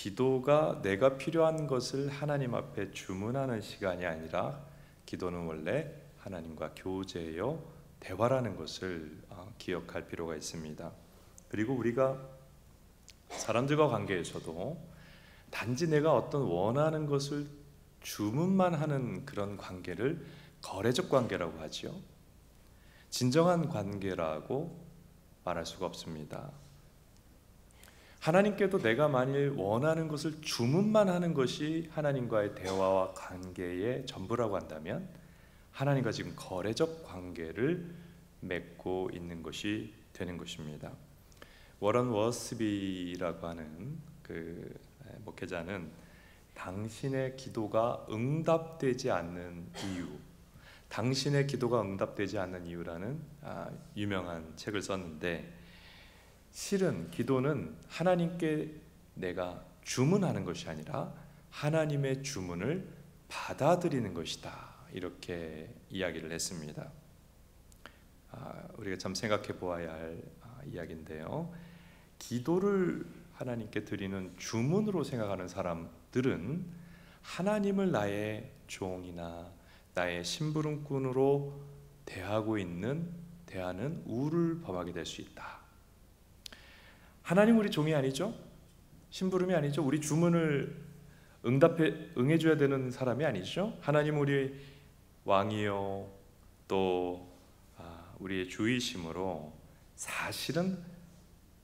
기도가 내가 필요한 것을 하나님 앞에 주문하는 시간이 아니라 기도는 원래 하나님과 교제요 대화라는 것을 기억할 필요가 있습니다. 그리고 우리가 사람들과 관계에서도 단지 내가 어떤 원하는 것을 주문만 하는 그런 관계를 거래적 관계라고 하죠. 진정한 관계라고 말할 수가 없습니다. 하나님께도 내가 만일 원하는 것을 주문만 하는 것이 하나님과의 대화와 관계의 전부라고 한다면 하나님과 지금 거래적 관계를 맺고 있는 것이 되는 것입니다. 워런 워스비라고 하는 그 목회자는 당신의 기도가 응답되지 않는 이유, 당신의 기도가 응답되지 않는 이유라는 유명한 책을 썼는데, 실은 기도는 하나님께 내가 주문하는 것이 아니라 하나님의 주문을 받아들이는 것이다, 이렇게 이야기를 했습니다. 우리가 참 생각해 보아야 할 이야기인데요, 기도를 하나님께 드리는 주문으로 생각하는 사람들은 하나님을 나의 종이나 나의 심부름꾼으로 대하는 우를 범하게 될 수 있다. 하나님 우리 종이 아니죠? 심부름이 아니죠? 우리 주문을 응해줘야 되는 사람이 아니죠? 하나님 우리 왕이요 또 우리의 주이심으로 사실은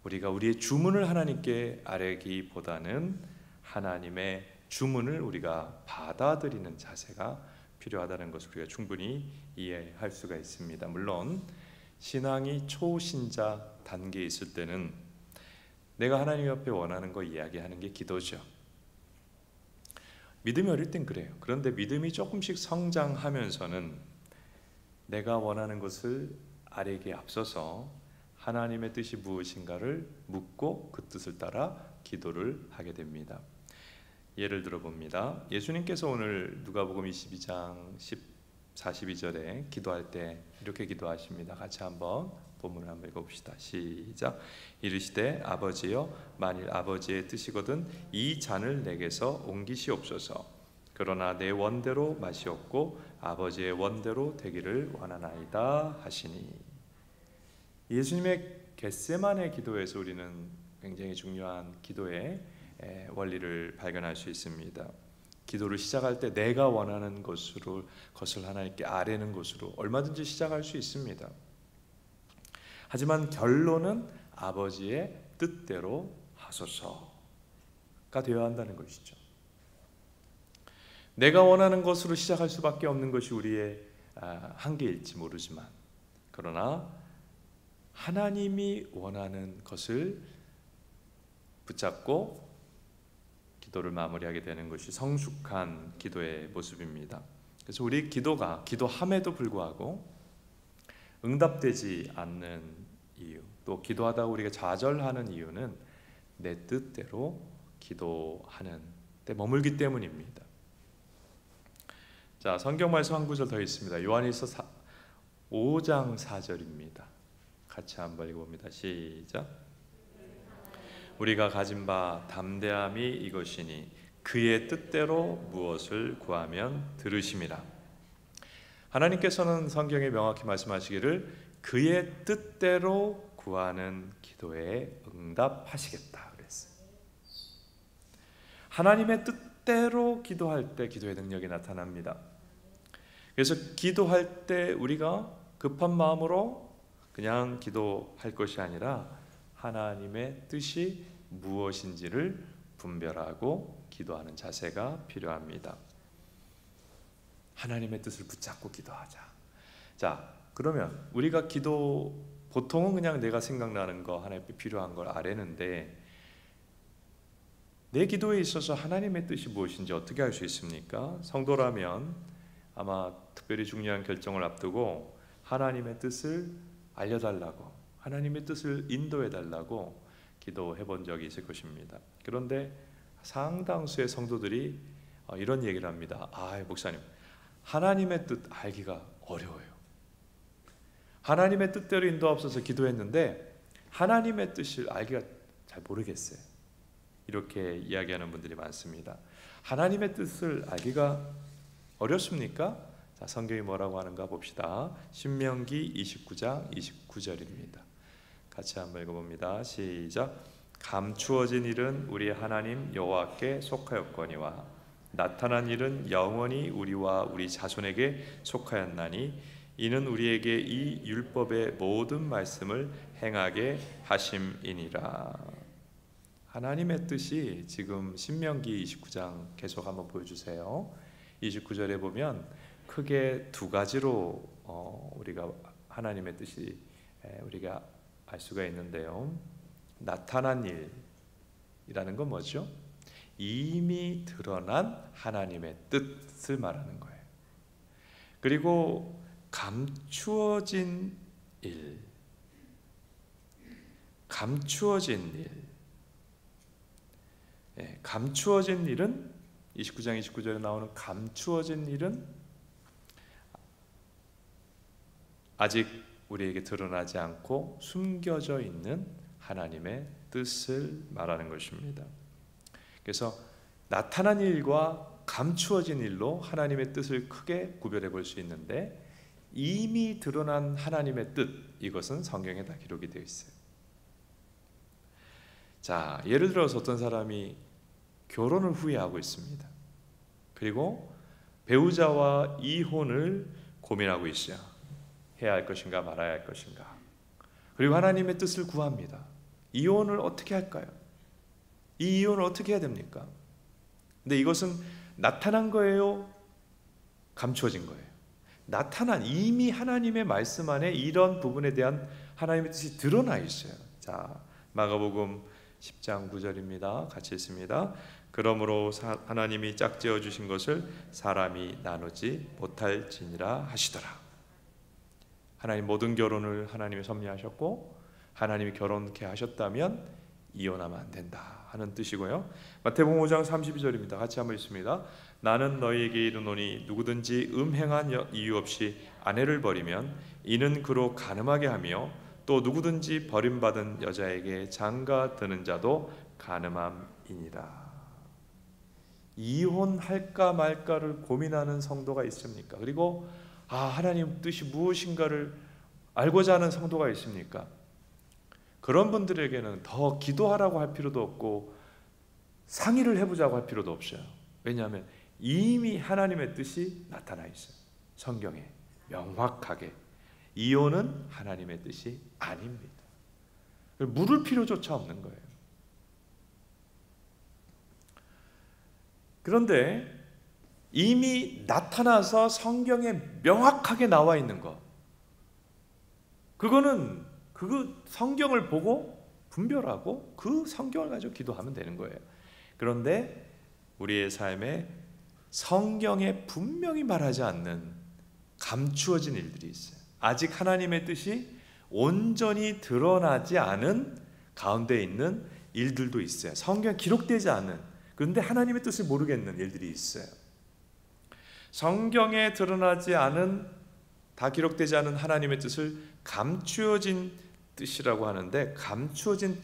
우리가 우리의 주문을 하나님께 아뢰기보다는 하나님의 주문을 우리가 받아들이는 자세가 필요하다는 것을 우리가 충분히 이해할 수가 있습니다. 물론 신앙이 초신자 단계에 있을 때는 내가 하나님 앞에 원하는 거 이야기하는 게 기도죠. 믿음이 어릴 땐 그래요. 그런데 믿음이 조금씩 성장하면서는 내가 원하는 것을 아뢰기에 앞서서 하나님의 뜻이 무엇인가를 묻고 그 뜻을 따라 기도를 하게 됩니다. 예를 들어 봅니다. 예수님께서 오늘 누가복음 22장 42절에 기도할 때 이렇게 기도하십니다. 같이 한번 본문을 한번 읽어봅시다. 시작. 이르시되 아버지여, 만일 아버지의 뜻이거든 이 잔을 내게서 옮기시옵소서. 그러나 내 원대로 마시옵고 아버지의 원대로 되기를 원하나이다 하시니. 예수님의 겟세마네 기도에서 우리는 굉장히 중요한 기도의 원리를 발견할 수 있습니다. 기도를 시작할 때 내가 원하는 것을 하나님께 아뢰는 것으로 얼마든지 시작할 수 있습니다. 하지만 결론은 아버지의 뜻대로 하소서가 되어야 한다는 것이죠. 내가 원하는 것으로 시작할 수밖에 없는 것이 우리의 한계일지 모르지만, 그러나 하나님이 원하는 것을 붙잡고 기도를 마무리하게 되는 것이 성숙한 기도의 모습입니다. 그래서 우리 기도가 기도함에도 불구하고 응답되지 않는 이유, 또 기도하다가 우리가 좌절하는 이유는 내 뜻대로 기도하는 데 머물기 때문입니다. 자, 성경 말씀 한 구절 더 있습니다. 요한일서 5장 4절입니다. 같이 한번 읽어봅니다. 시작. 우리가 가진 바 담대함이 이것이니 그의 뜻대로 무엇을 구하면 들으심이라. 하나님께서는 성경에 명확히 말씀하시기를 그의 뜻대로 구하는 기도에 응답하시겠다 그랬어요. 하나님의 뜻대로 기도할 때 기도의 능력이 나타납니다. 그래서 기도할 때 우리가 급한 마음으로 그냥 기도할 것이 아니라 하나님의 뜻이 무엇인지를 분별하고 기도하는 자세가 필요합니다. 하나님의 뜻을 붙잡고 기도하자. 자, 그러면 우리가 기도, 보통은 그냥 내가 생각나는 거, 하나님께 필요한 걸 아뢰는데, 내 기도에 있어서 하나님의 뜻이 무엇인지 어떻게 알 수 있습니까? 성도라면 아마 특별히 중요한 결정을 앞두고 하나님의 뜻을 알려달라고, 하나님의 뜻을 인도해달라고 기도해 본 적이 있을 것입니다. 그런데 상당수의 성도들이 이런 얘기를 합니다. 목사님, 하나님의 뜻 알기가 어려워요. 하나님의 뜻대로 인도하옵소서 기도했는데 하나님의 뜻을 알기가 잘 모르겠어요. 이렇게 이야기하는 분들이 많습니다. 하나님의 뜻을 알기가 어렵습니까? 자, 성경이 뭐라고 하는가 봅시다. 신명기 29장 29절입니다. 같이 한번 읽어봅니다. 시작. 감추어진 일은 우리 하나님 여호와께 속하였거니와 나타난 일은 영원히 우리와 우리 자손에게 속하였나니 이는 우리에게 이 율법의 모든 말씀을 행하게 하심이니라. 하나님의 뜻이 지금 신명기 29장 계속 한번 보여주세요. 29절에 보면 크게 두 가지로 우리가 하나님의 뜻이 우리가 알 수가 있는데요. 나타난 일이라는 건 뭐죠? 이미 드러난 하나님의 뜻을 말하는 거예요. 그리고 감추어진 일, 감추어진 일. 감추어진 일은 29장 29절에 나오는 감추어진 일은 아직 우리에게 드러나지 않고 숨겨져 있는 하나님의 뜻을 말하는 것입니다. 그래서 나타난 일과 감추어진 일로 하나님의 뜻을 크게 구별해 볼 수 있는데 이미 드러난 하나님의 뜻, 이것은 성경에 다 기록이 되어 있어요. 자, 예를 들어서 어떤 사람이 결혼을 후회하고 있습니다. 그리고 배우자와 이혼을 고민하고 있어요. 해야 할 것인가 말아야 할 것인가. 그리고 하나님의 뜻을 구합니다. 이혼을 어떻게 할까요? 이 이혼을 어떻게 해야 됩니까? 근데 이것은 나타난 거예요? 감추어진 거예요? 나타난, 이미 하나님의 말씀 안에 이런 부분에 대한 하나님의 뜻이 드러나 있어요. 자, 마가복음 10장 9절입니다. 같이 읽습니다. 그러므로 하나님이 짝지어 주신 것을 사람이 나누지 못할지니라 하시더라. 하나님 모든 결혼을 하나님이 섭리하셨고 하나님이 결혼케 하셨다면 이혼하면 안 된다 하는 뜻이고요. 마태복음 5장 32절입니다. 같이 한번 읽습니다. 나는 너희에게 이르노니 누구든지 음행한 이유 없이 아내를 버리면 이는 그로 간음하게 하며 또 누구든지 버림받은 여자에게 장가 드는 자도 간음함이니라. 이혼할까 말까를 고민하는 성도가 있습니까? 그리고 하나님 뜻이 무엇인가를 알고자 하는 성도가 있습니까? 그런 분들에게는 더 기도하라고 할 필요도 없고 상의를 해보자고 할 필요도 없어요. 왜냐하면 이미 하나님의 뜻이 나타나 있어요. 성경에 명확하게 이혼은 하나님의 뜻이 아닙니다. 물을 필요조차 없는 거예요. 그런데 이미 나타나서 성경에 명확하게 나와 있는 것, 그거는 그 성경을 보고 분별하고 그 성경을 가지고 기도하면 되는 거예요. 그런데 우리의 삶에 성경에 분명히 말하지 않는 감추어진 일들이 있어요. 아직 하나님의 뜻이 온전히 드러나지 않은 가운데 있는 일들도 있어요. 성경에 기록되지 않은, 그런데 하나님의 뜻을 모르겠는 일들이 있어요. 성경에 드러나지 않은, 다 기록되지 않은 하나님의 뜻을 감추어진 뜻이라고 하는데, 감추어진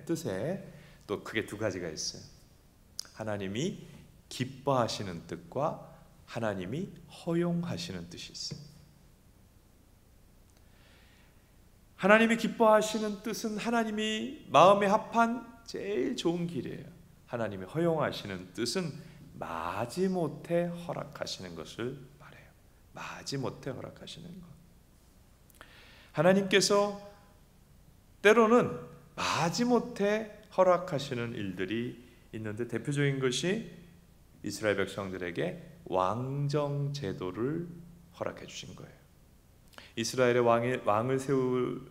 뜻에 또 크게 두 가지가 있어요. 하나님이 기뻐하시는 뜻과 하나님이 허용하시는 뜻이 있어요. 하나님이 기뻐하시는 뜻은 하나님이 마음에 합한 제일 좋은 길이에요. 하나님이 허용하시는 뜻은 마지못해 허락하시는 것을 말해요. 마지못해 허락하시는 것. 하나님께서 때로는 마지못해 허락하시는 일들이 있는데, 대표적인 것이 이스라엘 백성들에게 왕정 제도를 허락해 주신 거예요. 이스라엘의 왕을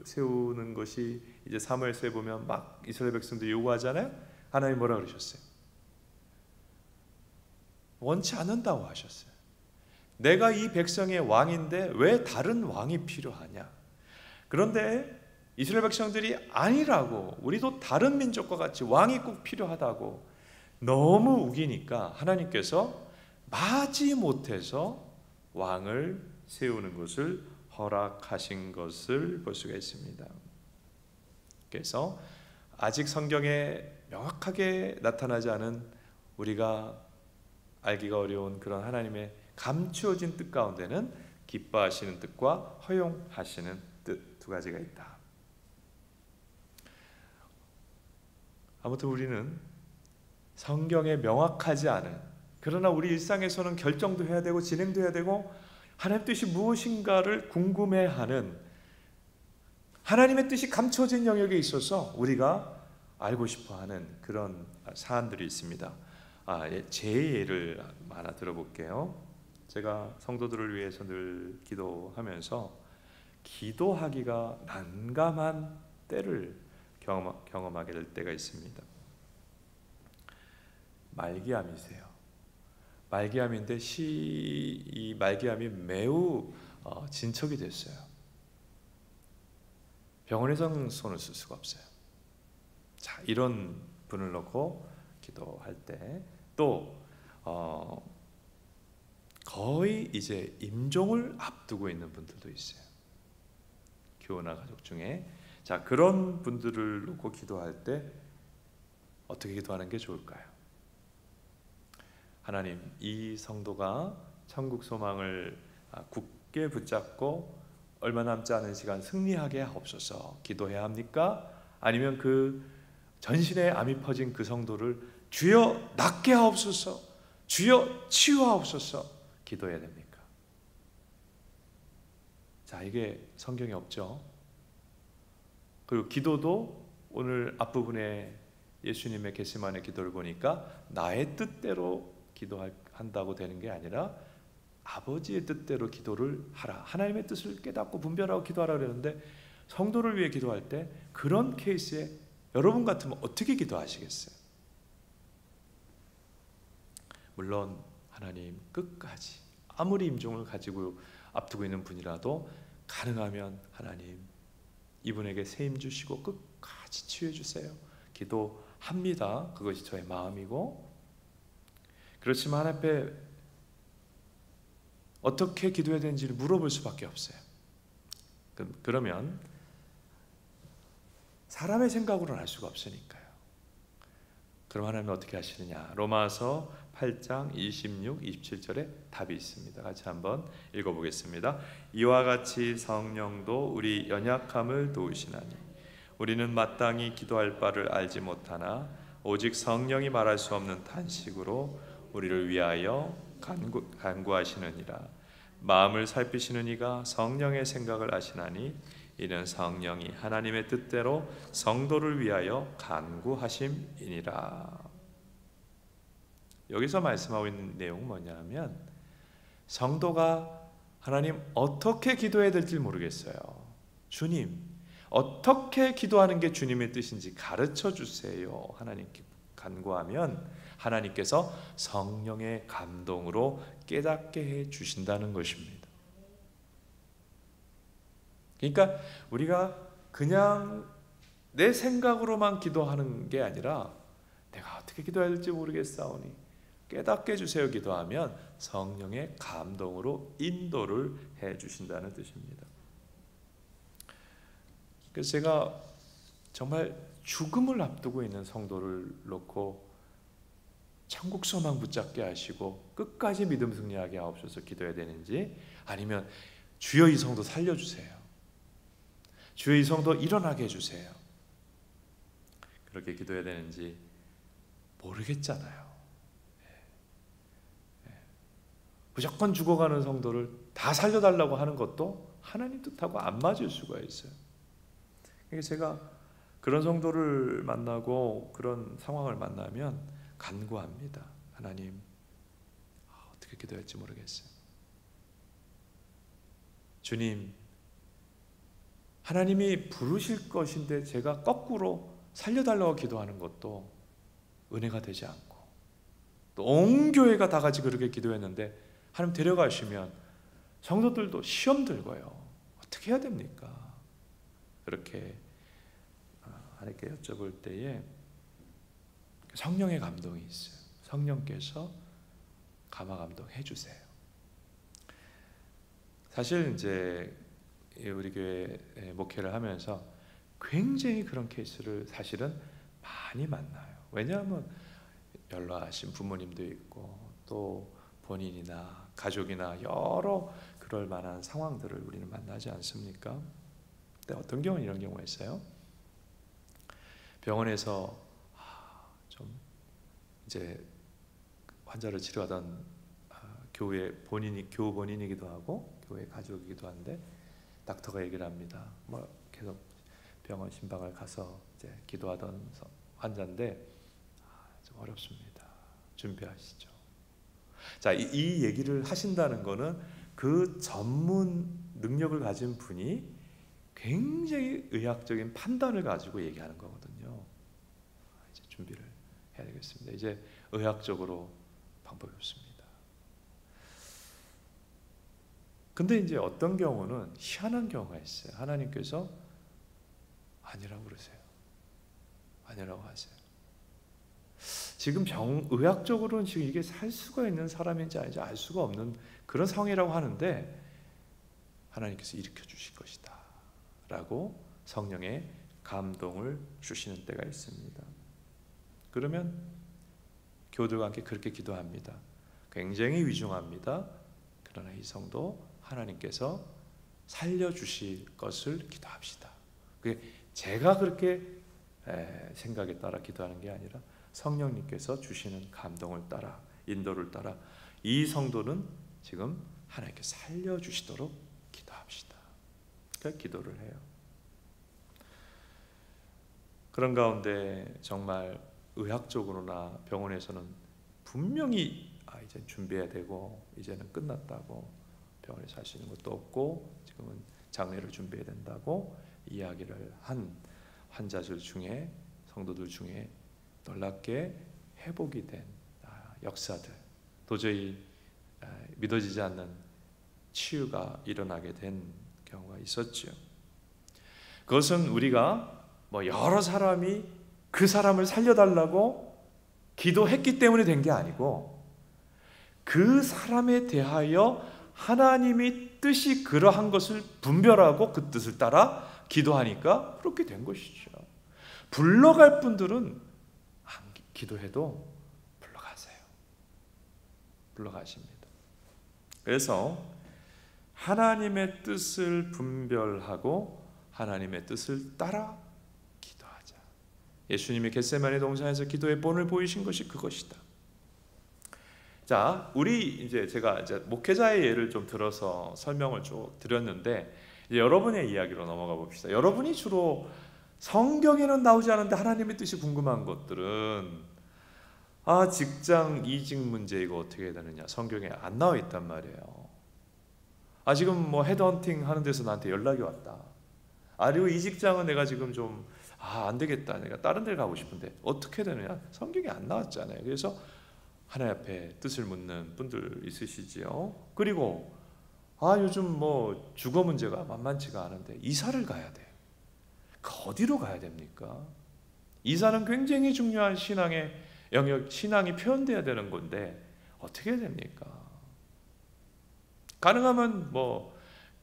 세우는 것이 이제 사무엘서에 보면 막 이스라엘 백성들이 요구하잖아요. 하나님 뭐라 그러셨어요? 원치 않는다고 하셨어요. 내가 이 백성의 왕인데 왜 다른 왕이 필요하냐? 그런데 이스라엘 백성들이 아니라고, 우리도 다른 민족과 같이 왕이 꼭 필요하다고 너무 우기니까 하나님께서 마지못해서 왕을 세우는 것을 허락하신 것을 볼 수가 있습니다. 그래서 아직 성경에 명확하게 나타나지 않은 우리가 알기가 어려운 그런 하나님의 감추어진 뜻 가운데는 기뻐하시는 뜻과 허용하시는 뜻 두 가지가 있다. 아무튼 우리는 성경에 명확하지 않은, 그러나 우리 일상에서는 결정도 해야 되고 진행도 해야 되고 하나님 뜻이 무엇인가를 궁금해하는, 하나님의 뜻이 감춰진 영역에 있어서 우리가 알고 싶어하는 그런 사안들이 있습니다. 제 예를 하나 들어볼게요. 제가 성도들을 위해서 늘 기도하면서 기도하기가 난감한 때를 경험하게 될 때가 있습니다. 말기암이세요. 말기암인데 이 말기암이 매우 진척이 됐어요. 병원에서는 손을 쓸 수가 없어요. 자, 이런 분을 놓고 기도할 때 또 거의 이제 임종을 앞두고 있는 분들도 있어요. 교우나 가족 중에. 자, 그런 분들을 놓고 기도할 때 어떻게 기도하는 게 좋을까요? 하나님, 이 성도가 천국 소망을 굳게 붙잡고 얼마 남지 않은 시간 승리하게 하옵소서. 기도해야 합니까? 아니면 그 전신에 암이 퍼진 그 성도를 주여 낫게 하옵소서, 주여 치유하옵소서 기도해야 됩니까? 자, 이게 성경에 없죠. 그리고 기도도 오늘 앞부분에 예수님의 겟세마네 기도를 보니까 나의 뜻대로 기도한다고 되는 게 아니라 아버지의 뜻대로 기도를 하라, 하나님의 뜻을 깨닫고 분별하고 기도하라 그러는데, 성도를 위해 기도할 때 그런 케이스에 여러분 같으면 어떻게 기도하시겠어요? 물론 하나님 끝까지 아무리 임종을 가지고 앞두고 있는 분이라도 가능하면 하나님 이분에게 세임 주시고 끝까지 치유해 주세요 기도합니다. 그것이 저의 마음이고, 그렇지만 하나님 앞에 어떻게 기도해야 되는지를 물어볼 수밖에 없어요. 그러면 사람의 생각으로는 알 수가 없으니까요. 그럼 하나님은 어떻게 하시느냐? 로마서 8장 26, 27절에 답이 있습니다. 같이 한번 읽어보겠습니다. 이와 같이 성령도 우리 연약함을 도우시나니 우리는 마땅히 기도할 바를 알지 못하나 오직 성령이 말할 수 없는 탄식으로 우리를 위하여 간구하시느니라. 마음을 살피시는 이가 성령의 생각을 아시나니 이는 성령이 하나님의 뜻대로 성도를 위하여 간구하심이니라. 여기서 말씀하고 있는 내용은 뭐냐면, 성도가 하나님 어떻게 기도해야 될지 모르겠어요, 주님 어떻게 기도하는 게 주님의 뜻인지 가르쳐 주세요 하나님께 간구하면 하나님께서 성령의 감동으로 깨닫게 해 주신다는 것입니다. 그러니까 우리가 그냥 내 생각으로만 기도하는 게 아니라 내가 어떻게 기도해야 될지 모르겠사오니 깨닫게 해주세요 기도하면 성령의 감동으로 인도를 해주신다는 뜻입니다. 그래서 제가 정말 죽음을 앞두고 있는 성도를 놓고 천국 소망 붙잡게 하시고 끝까지 믿음 승리하게 하옵소서 기도해야 되는지, 아니면 주여 이 성도 살려주세요, 주여 이 성도 일어나게 해주세요, 그렇게 기도해야 되는지 모르겠잖아요. 무조건 죽어가는 성도를 다 살려달라고 하는 것도 하나님 뜻하고 안 맞을 수가 있어요. 그러니까 제가 그런 성도를 만나고 그런 상황을 만나면 간구합니다. 하나님, 어떻게 기도할지 모르겠어요. 주님, 하나님이 부르실 것인데 제가 거꾸로 살려달라고 기도하는 것도 은혜가 되지 않고, 또 온 교회가 다 같이 그렇게 기도했는데 하나님 데려가시면 성도들도 시험 들고요. 어떻게 해야 됩니까? 그렇게 하나님께 여쭤볼 때에 성령의 감동이 있어요. 성령께서 감화 감동해 주세요. 사실 이제 우리 교회 목회를 하면서 굉장히 그런 케이스를 사실은 많이 만나요. 왜냐하면 연로하신 부모님도 있고 또 본인이나 가족이나 여러 그럴 만한 상황들을 우리는 만나지 않습니까? 근데 어떤 경우는 이런 경우가 있어요. 병원에서 좀 이제 환자를 치료하던 교회 교우 본인이기도 하고 교회 가족이기도 한데 닥터가 얘기를 합니다. 뭐 계속 병원 신방을 가서 이제 기도하던 환자인데 좀 어렵습니다. 준비하시죠. 자, 이 얘기를 하신다는 거는 그 전문 능력을 가진 분이 굉장히 의학적인 판단을 가지고 얘기하는 거거든요. 이제 준비를 해야 되겠습니다. 이제 의학적으로 방법이 없습니다. 근데 이제 어떤 경우는 희한한 경우가 있어요. 하나님께서 아니라고 그러세요. 아니라고 하세요. 지금 의학적으로는 지금 이게 살 수가 있는 사람인지 아닌지 알 수가 없는 그런 상황이라고 하는데 하나님께서 일으켜 주실 것이다 라고 성령의 감동을 주시는 때가 있습니다. 그러면 교우들과 함께 그렇게 기도합니다. 굉장히 위중합니다. 그러나 이 성도 하나님께서 살려주실 것을 기도합시다. 제가 그렇게 생각에 따라 기도하는 게 아니라 성령님께서 주시는 감동을 따라 인도를 따라 이 성도는 지금 하나님께 살려주시도록 기도합시다. 그러니까 기도를 해요. 그런 가운데 정말 의학적으로나 병원에서는 분명히 이제 준비해야 되고 이제는 끝났다고 병원에서 할 수 있는 것도 없고 지금은 장례를 준비해야 된다고 이야기를 한 환자들 중에 성도들 중에 놀랍게 회복이 된 역사들, 도저히 믿어지지 않는 치유가 일어나게 된 경우가 있었죠. 그것은 우리가 여러 사람이 그 사람을 살려달라고 기도했기 때문에 된 게 아니고 그 사람에 대하여 하나님이 뜻이 그러한 것을 분별하고 그 뜻을 따라 기도하니까 그렇게 된 것이죠. 불러갈 분들은 안 기도해도 불러가세요. 불러가십니다. 그래서 하나님의 뜻을 분별하고 하나님의 뜻을 따라 기도하자. 예수님이 겟세마네 동산에서 기도의 본을 보이신 것이 그것이다. 자, 제가 목회자의 예를 좀 들어서 설명을 쭉 드렸는데 이제 여러분의 이야기로 넘어가 봅시다. 여러분이 주로 성경에는 나오지 않은데 하나님의 뜻이 궁금한 것들은 직장 이직 문제 이거 어떻게 해야 되느냐 성경에 안 나와 있단 말이에요. 지금 헤드헌팅 하는 데서 나한테 연락이 왔다. 그리고 이 직장은 내가 지금 좀 안 되겠다. 내가 다른 데 가고 싶은데 어떻게 되느냐? 성경에 안 나왔잖아요. 그래서 하나님 앞에 뜻을 묻는 분들 있으시지요. 그리고 요즘 주거 문제가 만만치가 않은데 이사를 가야 돼. 어디로 가야 됩니까? 이사는 굉장히 중요한 신앙의 영역, 신앙이 표현돼야 되는 건데 어떻게 해야 됩니까? 가능하면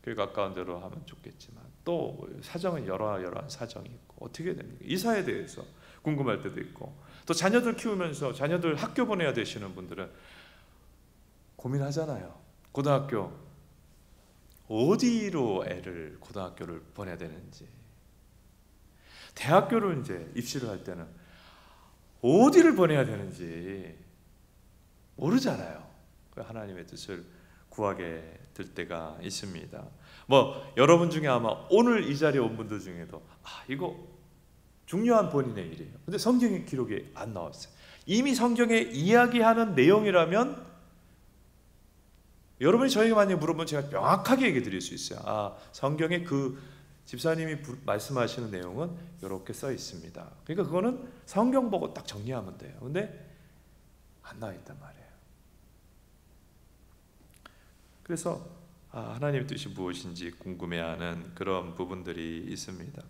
그 가까운 데로 하면 좋겠지만 또 사정은 여러한 사정이 있고 어떻게 해야 됩니까? 이사에 대해서 궁금할 때도 있고 또 자녀들 키우면서 자녀들 학교 보내야 되시는 분들은 고민하잖아요. 고등학교 어디로 고등학교를 보내야 되는지, 대학교를 이제 입시를 할 때는 어디를 보내야 되는지 모르잖아요. 하나님의 뜻을 구하게 될 때가 있습니다. 여러분 중에 아마 오늘 이 자리에 온 분들 중에도 이거 중요한 본인의 일이에요. 근데 성경의 기록이 안 나왔어요. 이미 성경에 이야기하는 내용이라면 여러분이 저에게 만약에 물어보면 제가 명확하게 얘기해 드릴 수 있어요. 성경에 그 집사님이 말씀하시는 내용은 이렇게 써 있습니다. 그러니까 그거는 성경 보고 딱 정리하면 돼요. 근데 안 나와 있단 말이에요. 그래서 하나님의 뜻이 무엇인지 궁금해하는 그런 부분들이 있습니다.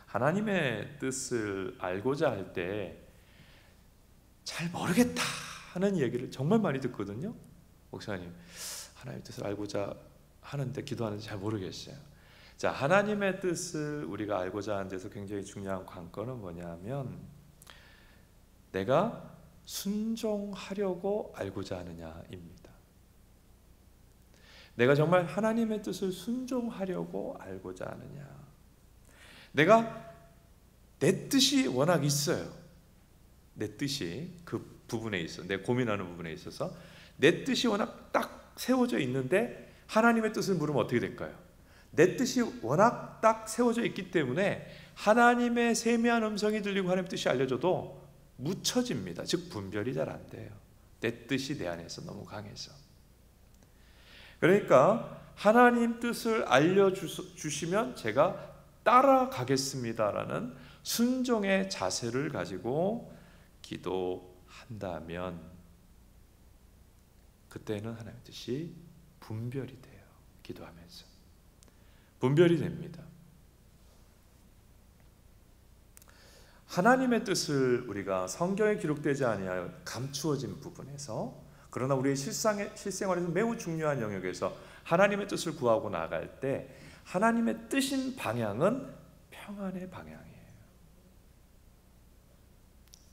하나님의 뜻을 알고자 할 때 잘 모르겠다 하는 얘기를 정말 많이 듣거든요. 목사님, 하나님의 뜻을 알고자 하는데 기도하는데 잘 모르겠어요. 자, 하나님의 뜻을 우리가 알고자 하는 데서 굉장히 중요한 관건은 뭐냐면 내가 순종하려고 알고자 하느냐입니다. 내가 정말 하나님의 뜻을 순종하려고 알고자 하느냐. 내가 내 뜻이 워낙 있어요. 내 뜻이 그 부분에 있어, 내 고민하는 부분에 있어서 내 뜻이 워낙 딱 세워져 있는데 하나님의 뜻을 물으면 어떻게 될까요? 내 뜻이 워낙 딱 세워져 있기 때문에 하나님의 세미한 음성이 들리고 하나님의 뜻이 알려져도 묻혀집니다. 즉 분별이 잘 안 돼요. 내 뜻이 내 안에서 너무 강해서. 그러니까 하나님 뜻을 알려주시면 제가 따라가겠습니다라는 순종의 자세를 가지고 기도한다면 그때는 하나님의 뜻이 분별이 돼요. 기도하면서 분별이 됩니다. 하나님의 뜻을 우리가 성경에 기록되지 아니하여 감추어진 부분에서, 그러나 우리의 실생활에서 매우 중요한 영역에서 하나님의 뜻을 구하고 나갈 때 하나님의 뜻인 방향은 평안의 방향이에요.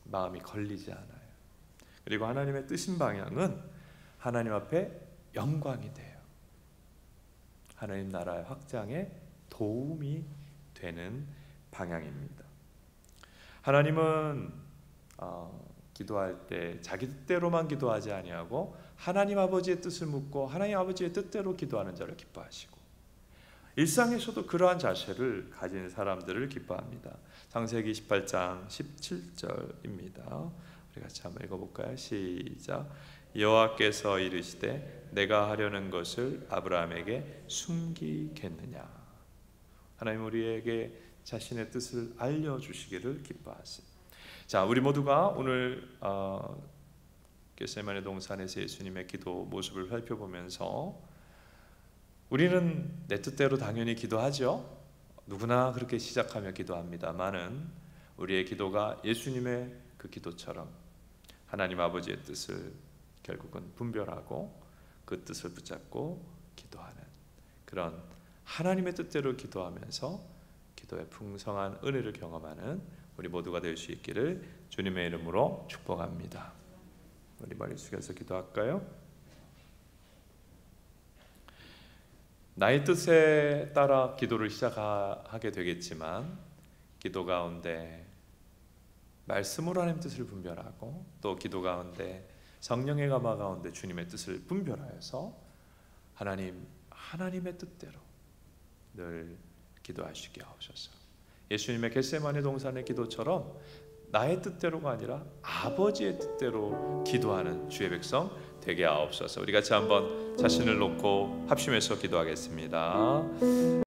마음이 걸리지 않아요. 그리고 하나님의 뜻인 방향은 하나님 앞에 영광이 돼요. 하나님 나라의 확장에 도움이 되는 방향입니다. 하나님은 기도할 때 자기 뜻대로만 기도하지 아니하고 하나님 아버지의 뜻을 묻고 하나님 아버지의 뜻대로 기도하는 자를 기뻐하시고, 일상에서도 그러한 자세를 가진 사람들을 기뻐합니다. 창세기 18장 17절입니다. 우리 같이 한번 읽어볼까요? 시작. 여호와께서 이르시되 내가 하려는 것을 아브라함에게 숨기겠느냐. 하나님 우리에게 자신의 뜻을 알려주시기를 기뻐하세요. 자, 우리 모두가 오늘 겟세마네 동산에서 예수님의 기도 모습을 살펴보면서 우리는 내 뜻대로 당연히 기도하죠. 누구나 그렇게 시작하며 기도합니다만은 우리의 기도가 예수님의 그 기도처럼 하나님 아버지의 뜻을 결국은 분별하고 그 뜻을 붙잡고 기도하는 그런 하나님의 뜻대로 기도하면서 기도의 풍성한 은혜를 경험하는 우리 모두가 될 수 있기를 주님의 이름으로 축복합니다. 우리 머리 숙여서 기도할까요? 나의 뜻에 따라 기도를 시작하게 되겠지만 기도 가운데 말씀으로 하나님 뜻을 분별하고 또 기도 가운데 성령의 감화 가운데 주님의 뜻을 분별하여서 하나님의 뜻대로 늘 기도하시게 하옵소서. 예수님의 겟세마네 동산의 기도처럼 나의 뜻대로가 아니라 아버지의 뜻대로 기도하는 주의 백성 되게 하옵소서. 우리 같이 한번 자신을 놓고 합심해서 기도하겠습니다.